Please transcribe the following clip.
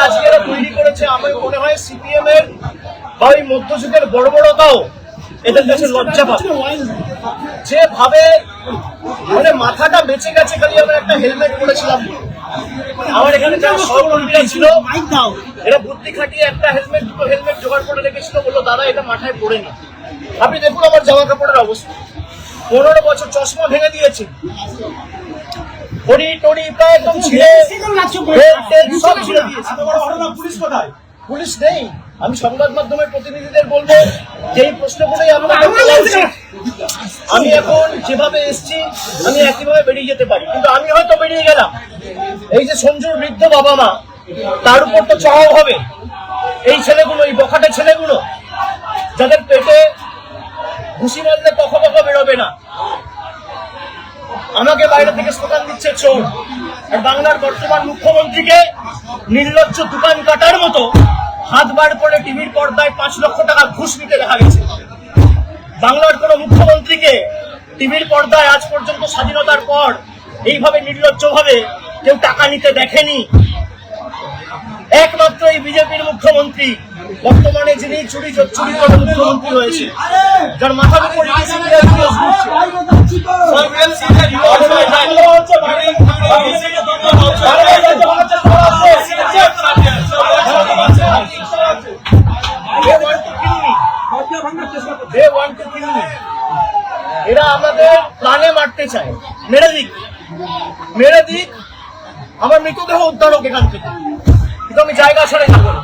আজকে এরা তৈরি করেছে, আমার মনে হয় সিপিএম এর বা ওই মধ্যযুগের বড় বড়টাও এদের কাছে লজ্জা পাবে। যেভাবে মানে মাথাটা বেঁচে গেছে, খালি আমরা একটা হেলমেট পরেছিলাম। আমার এখানে যারা সহকর্মীরা ছিল এরা বুদ্ধি খাটিয়ে একটা হেলমেট, দুটো হেলমেট জোগাড় করে রেখেছিল, বললো দাদা এটা মাথায় পড়ে নি। আপনি দেখুন আমার জামা কাপড়ের অবস্থা, 15 বছর চশমা ভেঙে দিয়েছে, ঘড়ি টড়ি প্রায় একদম ছিঁড়ে সব ছিঁড়ে দিয়েছে। পুলিশ কোথায়? পুলিশ নেই। আমি সংবাদ মাধ্যমের প্রতিনিধিদের বলবো যে এই প্রশ্নগুলোই আপনাদের বলা উচিত। আমি এখন যেভাবে এসছি আমি একইভাবে বেরিয়ে যেতে পারি, কিন্তু আমি হয়তো বেরিয়ে গেলাম, এই যে সঞ্জুর বৃদ্ধ বাবা মা তার উপর তো চড়াও হবে। এই ছেলেগুলো, এই বখাটে ছেলেগুলো যাদের পেটে ঘুষি মারলে কখা কখা বেরোবে না, আমাকে বাইরে থেকে স্লোগান দিচ্ছে চোর। আর বাংলার বর্তমান মুখ্যমন্ত্রীকে নির্লজ্জ দোকান কাটার মতো হাত বার করে টিভির পর্দায় 5 লক্ষ টাকা ঘুষ নিতে দেখা গেছে। বাংলার কোন মুখ্যমন্ত্রীকে টিভির পর্দায় আজ পর্যন্ত স্বাধীনতার পর এইভাবে নির্লজ্জ ভাবে কেউ টাকা নিতে দেখেনি। একমাত্র এই বিজেপির মুখ্যমন্ত্রী বর্তমানে যিনি চুরি করে মুখ্যমন্ত্রী হয়েছে, যার মাথার উপর এরা আমাদের প্রাণে মারতে চায়। মেরে দিক, আমার মৃতদেহ উদ্ধার হোক এখান থেকে, কিন্তু আমি জায়গা ছাড়াই থাকবো না।